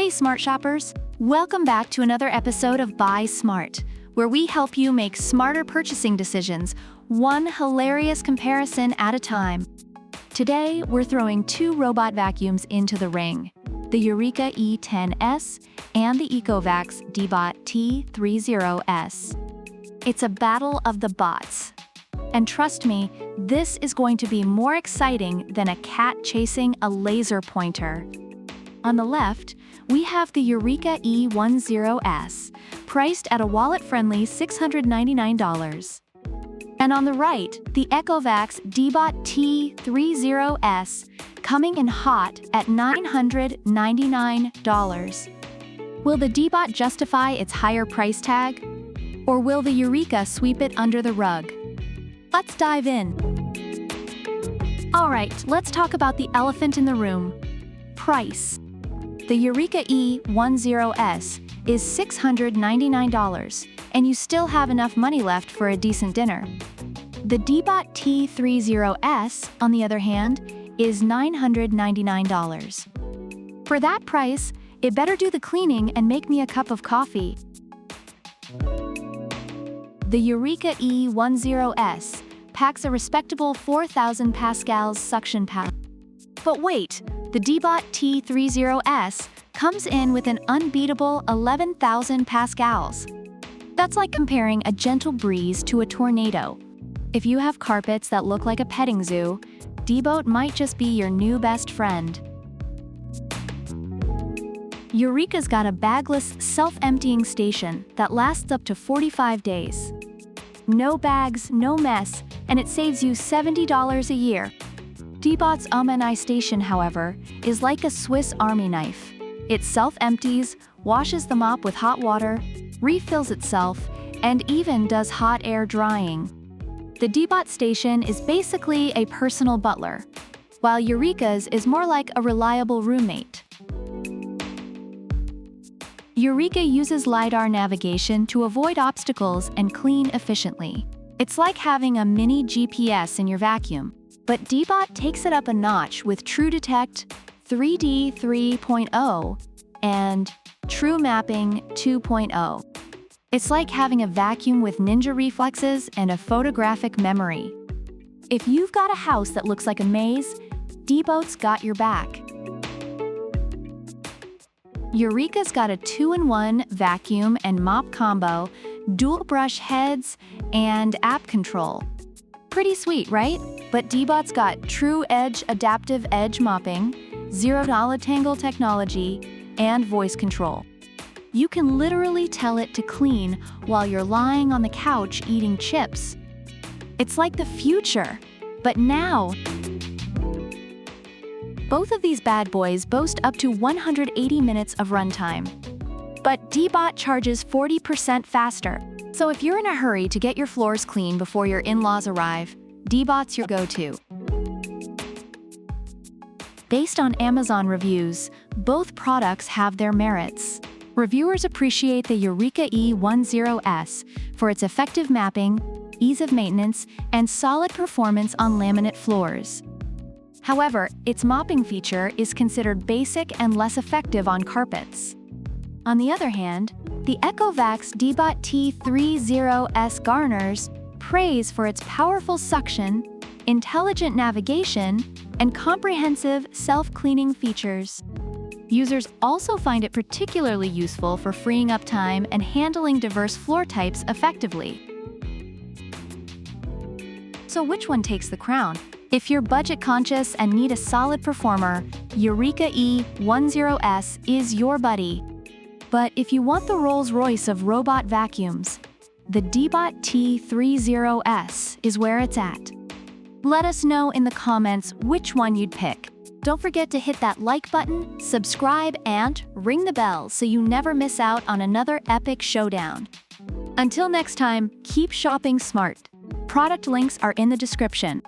Hey Smart Shoppers! Welcome back to another episode of Buy Smart, where we help you make smarter purchasing decisions, one hilarious comparison at a time. Today, we're throwing two robot vacuums into the ring, the Eureka E10s and the ECOVACS DEEBOT T30S. It's a battle of the bots. And trust me, this is going to be more exciting than a cat chasing a laser pointer. On the left, we have the Eureka E10s, priced at a wallet-friendly $699. And on the right, the ECOVACS DEEBOT T30S, coming in hot at $999. Will the DEEBOT justify its higher price tag? Or will the Eureka sweep it under the rug? Let's dive in. Alright, let's talk about the elephant in the room. Price. The Eureka E10s is $699, and you still have enough money left for a decent dinner. The DEEBOT T30S, on the other hand, is $999. For that price, it better do the cleaning and make me a cup of coffee. The Eureka E10s packs a respectable 4,000 pascals suction power. But wait, the DEEBOT T30S comes in with an unbeatable 11,000 pascals. That's like comparing a gentle breeze to a tornado. If you have carpets that look like a petting zoo, DEEBOT might just be your new best friend. Eureka's got a Bagless Self Emptying Station that lasts up to 45 days. No bags, no mess, and it saves you $70 a year. DEEBOT's ECOVACS station, however, is like a Swiss Army knife. It self-empties, washes the mop with hot water, refills itself, and even does hot air drying. The DEEBOT station is basically a personal butler, while Eureka's is more like a reliable roommate. Eureka uses LiDAR navigation to avoid obstacles and clean efficiently. It's like having a mini GPS in your vacuum. But DEEBOT takes it up a notch with True Detect 3D 3.0 and True Mapping 2.0. It's like having a vacuum with ninja reflexes and a photographic memory. If you've got a house that looks like a maze, DEEBOT's got your back. Eureka's got a 2-in-1 vacuum and mop combo, dual brush heads, and app control. Pretty sweet, right? But DEEBOT's got True Edge Adaptive Edge Mopping, Zero Knowledge Tangle technology, and voice control. You can literally tell it to clean while you're lying on the couch eating chips. It's like the future, but now. Both of these bad boys boast up to 180 minutes of runtime. But DEEBOT charges 40% faster. So if you're in a hurry to get your floors clean before your in-laws arrive, DEEBOT's your go-to. Based on Amazon reviews, both products have their merits. Reviewers appreciate the Eureka E10s for its effective mapping, ease of maintenance, and solid performance on laminate floors. However, its mopping feature is considered basic and less effective on carpets. On the other hand, the ECOVACS DEEBOT T30S garners praise for its powerful suction, intelligent navigation, and comprehensive self-cleaning features. Users also find it particularly useful for freeing up time and handling diverse floor types effectively. So which one takes the crown? If you're budget-conscious and need a solid performer, Eureka E10s is your buddy. But if you want the Rolls-Royce of robot vacuums, the DEEBOT T30S is where it's at. Let us know in the comments which one you'd pick. Don't forget to hit that like button, subscribe, and ring the bell so you never miss out on another epic showdown. Until next time, keep shopping smart. Product links are in the description.